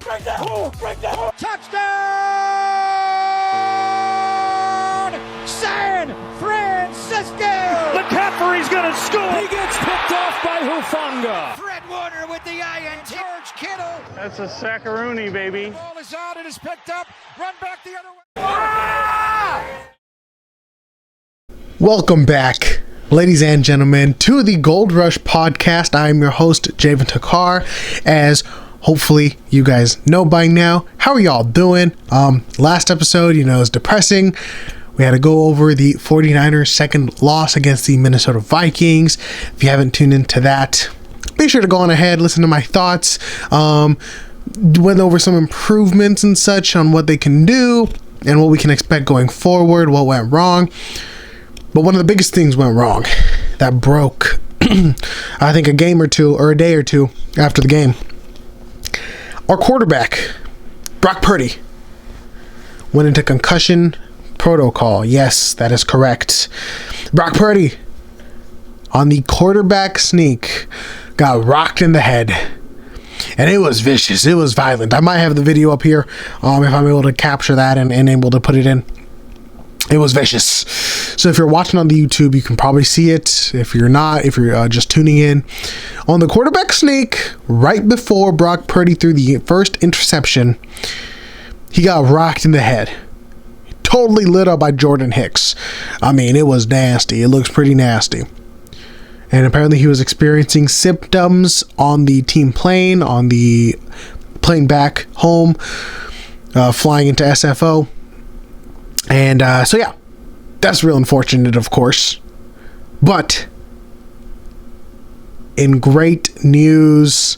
Touchdown! San Francisco! McCaffrey's gonna score! He gets picked off by Hufanga. Fred Warner with the INT. George Kittle. That's a sackaroonie, baby. Ball is out. It is picked up. Run back the other way. Welcome back, ladies and gentlemen, to the Gold Rush podcast. I am your host, Javen Takar. As hopefully you guys know by now, how are y'all doing? Last episode, is depressing. We had to go over the 49ers' second loss against the Minnesota Vikings. If you haven't tuned into that, be sure to go on ahead, listen to my thoughts. Went over some improvements and such on what they can do and what we can expect going forward, what went wrong. But one of the biggest things went wrong that broke, I think, a game or two or a day or two after the game. Our quarterback, Brock Purdy, went into concussion protocol. Yes, that is correct. Brock Purdy, on the quarterback sneak, got rocked in the head. And it was vicious. It was violent. I might have the video up here if I'm able to capture that and able to put it in. It was vicious. So if you're watching on the YouTube, you can probably see it. If you're not, if you're just tuning in, on the quarterback sneak, right before Brock Purdy threw the first interception, he got rocked in the head. Totally lit up by Jordan Hicks. I mean, it was nasty. It looks pretty nasty. And apparently he was experiencing symptoms on the team plane, on the plane back home, flying into SFO. And so yeah, that's real unfortunate, of course. But in great news,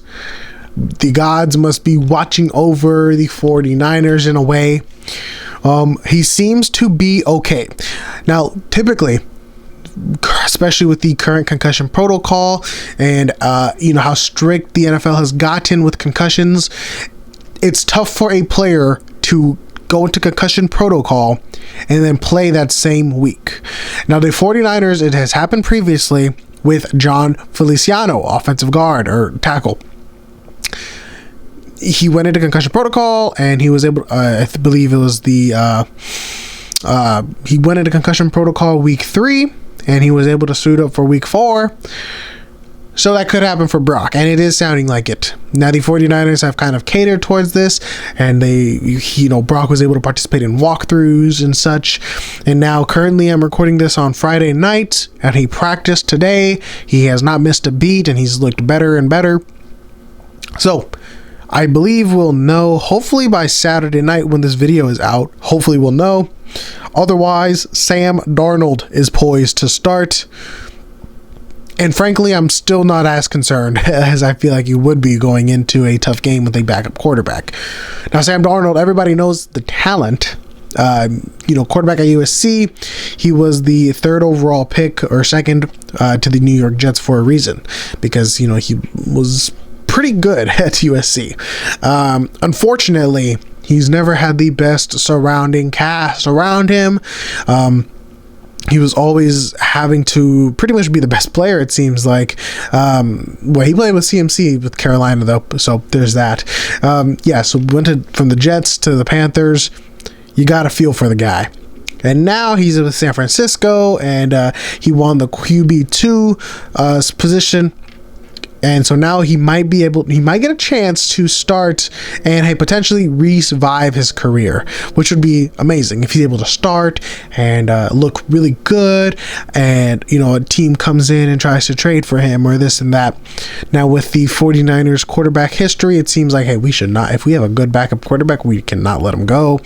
the gods must be watching over the 49ers in a way. He seems to be okay. Now, typically, especially with the current concussion protocol and how strict the NFL has gotten with concussions, it's tough for a player to go into concussion protocol and then play that same week. Now, the 49ers, it has happened previously with John Feliciano, offensive guard or tackle. He went into concussion protocol and he was able, I believe it was he went into concussion protocol week 3 and he was able to suit up for week 4. So that could happen for Brock, and it is sounding like it. Now the 49ers have kind of catered towards this, and Brock was able to participate in walkthroughs and such. And now currently I'm recording this on Friday night, and he practiced today. He has not missed a beat, and he's looked better and better. So I believe we'll know, hopefully by Saturday night when this video is out. Hopefully we'll know. Otherwise, Sam Darnold is poised to start. And frankly, I'm still not as concerned as I feel like you would be going into a tough game with a backup quarterback. Now, Sam Darnold, everybody knows the talent. Quarterback at USC, he was the 3rd overall pick or 2nd to the New York Jets for a reason, because he was pretty good at USC. Unfortunately, he's never had the best surrounding cast around him. He was always having to pretty much be the best player, it seems like. He played with CMC with Carolina, though, so there's that. So we went from the Jets to the Panthers. You got to feel for the guy. And now he's with San Francisco, and he won the QB2 position. And so now he might get a chance to start and potentially revive his career, which would be amazing if he's able to start and look really good, and a team comes in and tries to trade for him or this and that. Now with the 49ers quarterback history, it seems like, hey, we should not, if we have a good backup quarterback, we cannot let him go.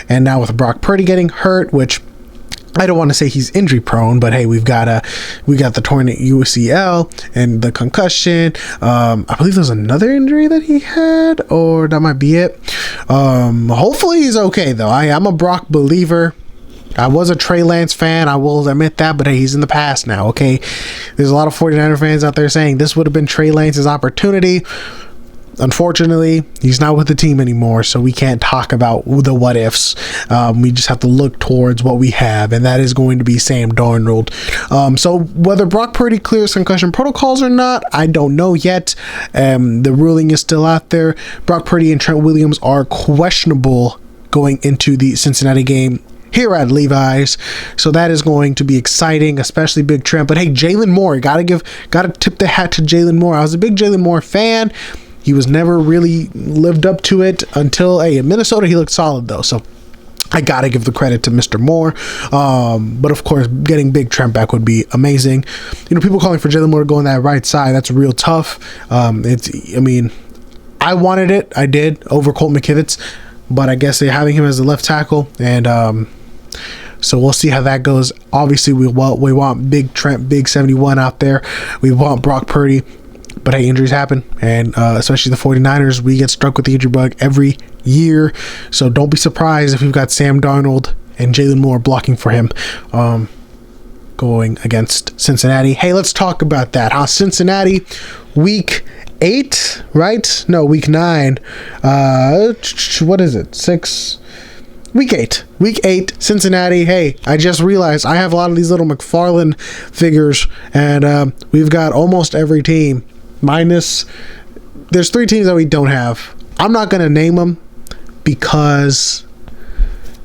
And now with Brock Purdy getting hurt, which I don't want to say he's injury prone, but hey, we got the torn UCL and the concussion. I believe there's another injury that he had, or that might be it. Hopefully he's okay though. I'm a Brock believer. I was a Trey Lance fan, I will admit that, but hey, he's in the past now, okay? There's a lot of 49er fans out there saying this would have been Trey Lance's opportunity. unfortunately, he's not with the team anymore, so we can't talk about the what ifs. We just have to look towards what we have, and that is going to be Sam Darnold. So whether Brock Purdy clears concussion protocols or not, I don't know yet. The ruling is still out there. Brock Purdy and Trent Williams are questionable going into the Cincinnati game here at Levi's, so that is going to be exciting, especially Big Trent. But hey, Jalen Moore, gotta tip the hat to Jalen Moore. I was a big Jalen Moore fan. He was never really lived up to it until in Minnesota he looked solid though, so I gotta give the credit to Mr. Moore. But of course, getting Big Trent back would be amazing. People calling for Jalen Moore to go on that right side, that's real tough. I wanted it, I did, over Colt McKivitz, but I guess they're having him as a left tackle, and so we'll see how that goes. Obviously, we want Big Trent, Big 71 out there. We want Brock Purdy. But hey, injuries happen, and especially the 49ers, we get struck with the injury bug every year. So don't be surprised if we've got Sam Darnold and Jalen Moore blocking for him going against Cincinnati. Hey, let's talk about that. Cincinnati, week 8, right? No, week 9. What is it? 6... Week 8, Cincinnati. Hey, I just realized I have a lot of these little McFarlane figures, and we've got almost every team, minus, there's 3 teams that we don't have. I'm not going to name them because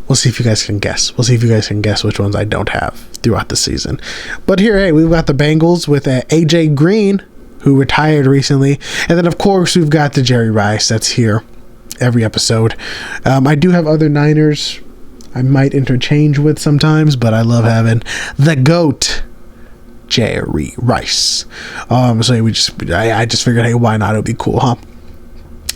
we'll see if you guys can guess. We'll see if you guys can guess which ones I don't have throughout the season. But here, hey, we've got the Bengals with AJ Green, who retired recently, and then of course we've got the Jerry Rice that's here every episode. I do have other Niners I might interchange with sometimes, but I love having the GOAT, Jerry Rice. So I just figured, hey, why not? It would be cool, huh?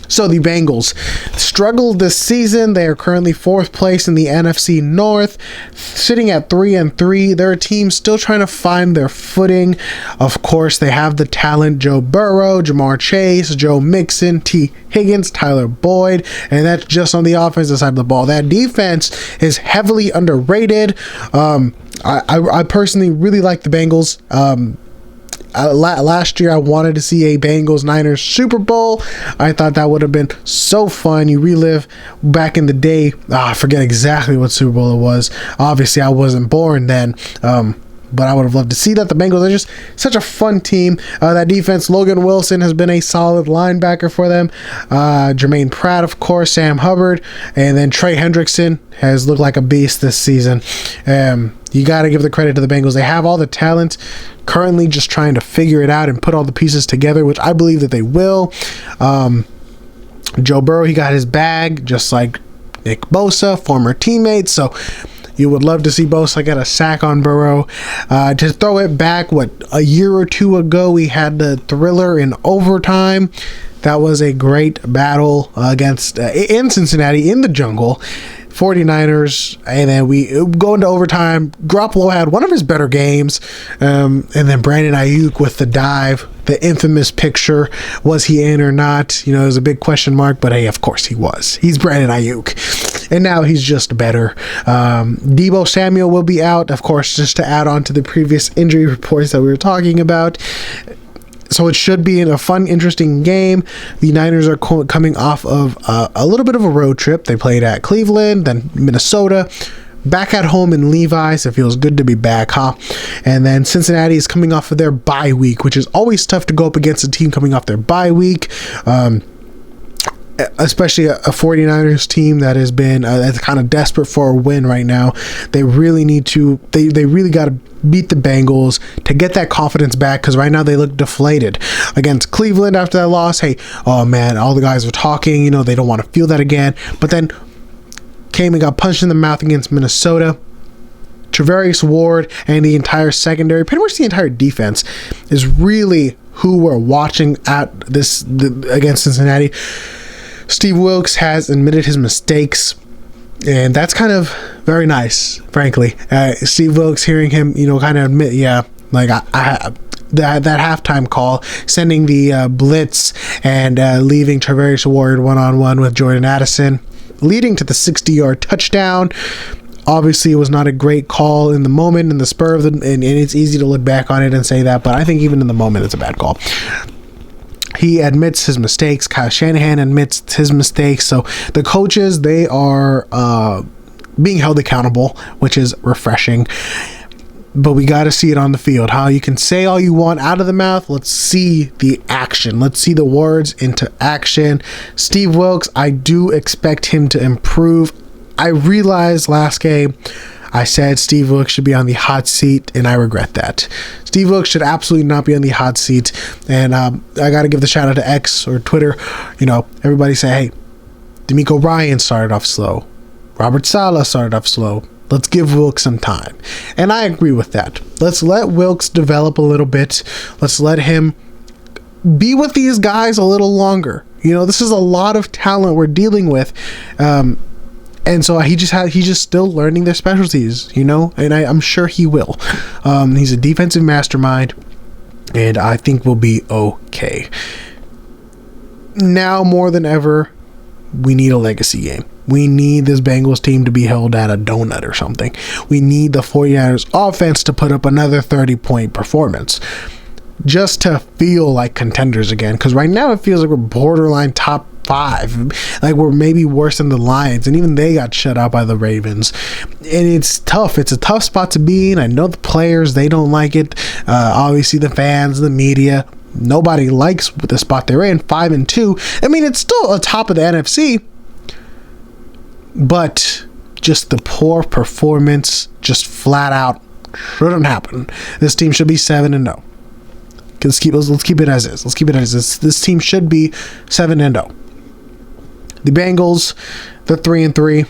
So the Bengals struggled this season. They are currently 4th place in the NFC North, sitting at 3-3. They're a team still trying to find their footing. Of course, they have the talent: Joe Burrow, Jamar Chase, Joe Mixon, T. Higgins, Tyler Boyd, and that's just on the offensive side of the ball. That defense is heavily underrated. I personally really like the Bengals. Last year I wanted to see a Bengals-Niners Super Bowl. I thought that would have been so fun. You relive back in the day. I forget exactly what Super Bowl it was. Obviously I wasn't born then, but I would have loved to see that. The Bengals are just such a fun team. That defense, Logan Wilson has been a solid linebacker for them. Jermaine Pratt, of course, Sam Hubbard, and then Trey Hendrickson has looked like a beast this season. You got to give the credit to the Bengals. They have all the talent, currently just trying to figure it out and put all the pieces together, which I believe that they will. Joe Burrow, he got his bag, just like Nick Bosa, former teammates. So you would love to see Bosa get a sack on Burrow. To throw it back, a year or 2 ago, we had the thriller in overtime. That was a great battle against in Cincinnati, in the jungle. 49ers, and then we go into overtime. Garoppolo had one of his better games, and then Brandon Ayuk with the dive, the infamous picture. Was he in or not? It was a big question mark, but hey, of course he was. He's Brandon Ayuk, and now he's just better. Deebo Samuel will be out, of course, just to add on to the previous injury reports that we were talking about. So it should be a fun, interesting game. The Niners are coming off of a little bit of a road trip. They played at Cleveland, then Minnesota, back at home in Levi's. It feels good to be back, huh? And then Cincinnati is coming off of their bye week, which is always tough to go up against a team coming off their bye week. Especially a 49ers team that has been that's kind of desperate for a win right now. They really need to, they really got to beat the Bengals to get that confidence back, because right now they look deflated against Cleveland after that loss. Hey, oh man, all the guys were talking, they don't want to feel that again. But then came and got punched in the mouth against Minnesota. Travarius Ward and the entire secondary, pretty much the entire defense, is really who we're watching at this against Cincinnati. Steve Wilkes has admitted his mistakes, and that's kind of very nice, frankly. Steve Wilkes, hearing him, kind of admit, that halftime call, sending the blitz and leaving Travarius Ward one-on-one with Jordan Addison, leading to the 60-yard touchdown. Obviously, it was not a great call in the moment, in the spur of and it's easy to look back on it and say that, but I think even in the moment, it's a bad call. He admits his mistakes. Kyle Shanahan admits his mistakes. So the coaches, they are being held accountable, which is refreshing. But we got to see it on the field. How you can say all you want out of the mouth. Let's see the action. Let's see the words into action. Steve Wilks, I do expect him to improve. I realized last game I said Steve Wilks should be on the hot seat, and I regret that. Steve Wilks should absolutely not be on the hot seat. And I got to give the shout out to X or Twitter. You know, everybody say, hey, D'Amico Ryan started off slow. Robert Saleh started off slow. Let's give Wilks some time. And I agree with that. Let's let Wilks develop a little bit. Let's let him be with these guys a little longer. You know, this is a lot of talent we're dealing with. And so he's just still learning their specialties, you know, and I'm sure he will. He's a defensive mastermind, and I think we'll be okay. Now more than ever, we need a legacy game. We need this Bengals team to be held at a donut or something. We need the 49ers offense to put up another 30-point performance just to feel like contenders again. Because right now it feels like we're borderline top 5. Like we're maybe worse than the Lions, and even they got shut out by the Ravens. And it's tough. It's a tough spot to be in. I know the players, they don't like it. Obviously the fans, the media, nobody likes the spot they're in. 5-2. I mean, it's still atop of the NFC, but just the poor performance, just flat out shouldn't happen. This team should be 7-0. Let's keep it as is. Let's keep it as is. This team should be 7-0. The Bengals, they're 3-3,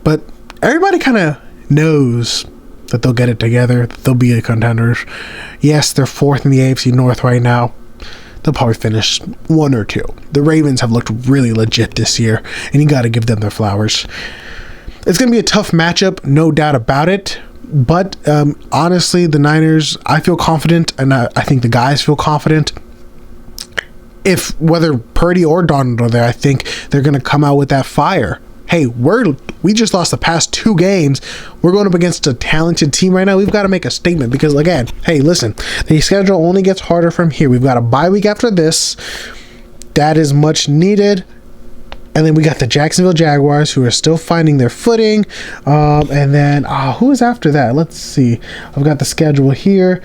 but everybody kind of knows that they'll get it together. That they'll be a contenders. Yes, they're 4th in the AFC North right now. They'll probably finish 1 or 2. The Ravens have looked really legit this year, and you got to give them their flowers. It's going to be a tough matchup, no doubt about it. But honestly, the Niners, I feel confident, and I think the guys feel confident. If whether Purdy or Donald are there, I think they're going to come out with that fire. Hey, we just lost the past 2 games. We're going up against a talented team right now. We've got to make a statement because, again, hey, listen, the schedule only gets harder from here. We've got a bye week after this. That is much needed. And then we got the Jacksonville Jaguars, who are still finding their footing. And then, who is after that? Let's see. I've got the schedule here.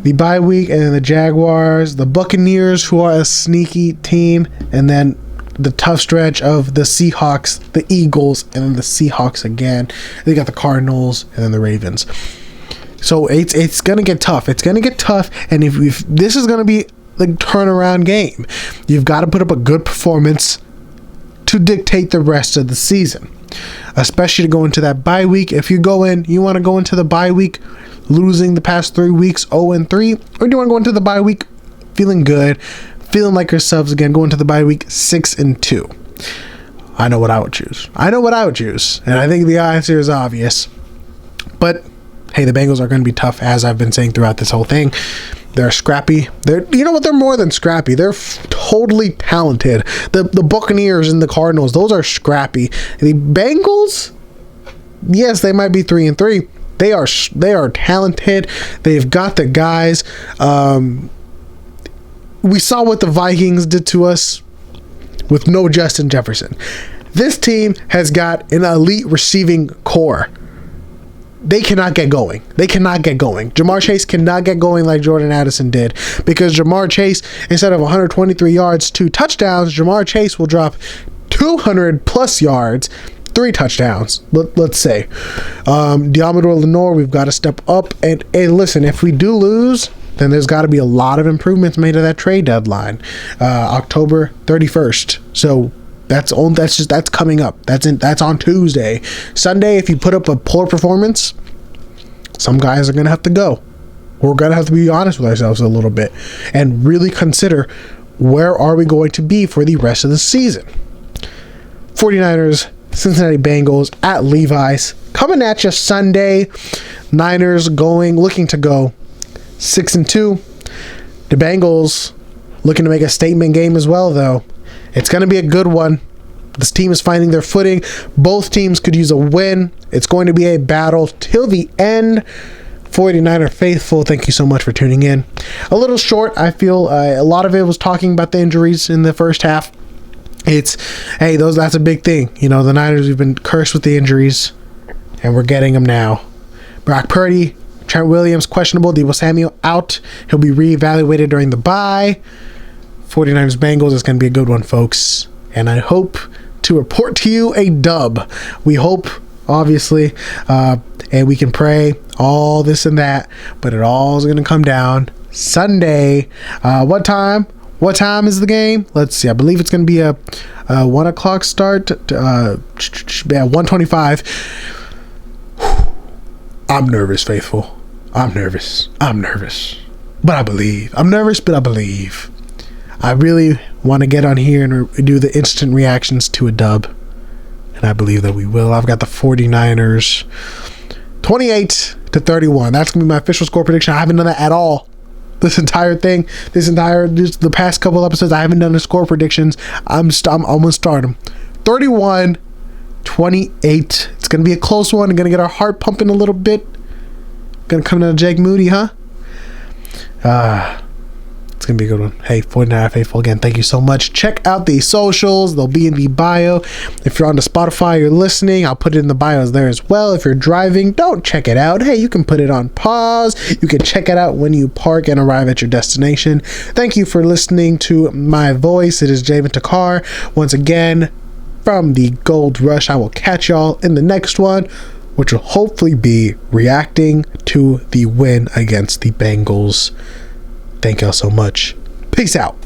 The bye week, and then the Jaguars, the Buccaneers, who are a sneaky team, and then the tough stretch of the Seahawks, the Eagles, and then the Seahawks again. They got the Cardinals, and then the Ravens. So it's going to get tough. It's going to get tough, and if this is going to be the turnaround game, you've got to put up a good performance to dictate the rest of the season, especially to go into that bye week. If you want to go into the bye week losing the past 3 weeks 0-3, or do you want to go into the bye week feeling good, feeling like yourselves again, go into the bye week 6-2? I know what I would choose. And I think the answer is obvious. But hey, the Bengals are going to be tough, as I've been saying throughout this whole thing. They're scrappy. You know what? They're more than scrappy. They're totally talented. The Buccaneers and the Cardinals, those are scrappy. The Bengals, yes, they might be 3-3. They are talented. They've got the guys. We saw what the Vikings did to us with no Justin Jefferson. This team has got an elite receiving core. They cannot get going. Jamar Chase cannot get going like Jordan Addison did, because Jamar Chase, instead of 123 yards, 2 touchdowns, Jamar Chase will drop 200 plus yards, 3 touchdowns, let's say. Diamador Lenore, we've got to step up. And listen, if we do lose, then there's got to be a lot of improvements made to that trade deadline, October 31st. So that's coming up. That's on Tuesday. Sunday, if you put up a poor performance, some guys are going to have to go. We're going to have to be honest with ourselves a little bit and really consider, where are we going to be for the rest of the season? 49ers, Cincinnati Bengals at Levi's, coming at you Sunday. Niners looking to go 6-2. The Bengals looking to make a statement game as well, though. It's going to be a good one. This team is finding their footing. Both teams could use a win. It's going to be a battle till the end. 49er faithful, thank you so much for tuning in. A little short, I feel. A lot of it was talking about the injuries in the first half. That's a big thing. You know, the Niners, we've been cursed with the injuries, and we're getting them now. Brock Purdy, Trent Williams, questionable. Deebo Samuel out. He'll be reevaluated during the bye. 49ers Bengals is going to be a good one, folks. And I hope to report to you a dub. We hope, obviously, and we can pray all this and that, but it all is going to come down Sunday. What time? What time is the game? Let's see. I believe it's going to be a 1 o'clock start. 1:25. I'm nervous, faithful. I'm nervous. But I believe. I'm nervous, but I believe. I really want to get on here and do the instant reactions to a dub. And I believe that we will. I've got the 49ers 28-31. That's going to be my official score prediction. I haven't done that at all. The past couple episodes, I haven't done the score predictions. I'm going to start them. 31-28. It's going to be a close one. I'm going to get our heart pumping a little bit. Going to come down to Jake Moody, huh? It's going to be a good one. Hey, 49er faithful, again, thank you so much. Check out the socials. They'll be in the bio. If you're on the Spotify, you're listening, I'll put it in the bios there as well. If you're driving, don't check it out. Hey, you can put it on pause. You can check it out when you park and arrive at your destination. Thank you for listening to my voice. It is Javen Takar. Once again, from the Gold Rush, I will catch y'all in the next one, which will hopefully be reacting to the win against the Bengals. Thank y'all so much. Peace out.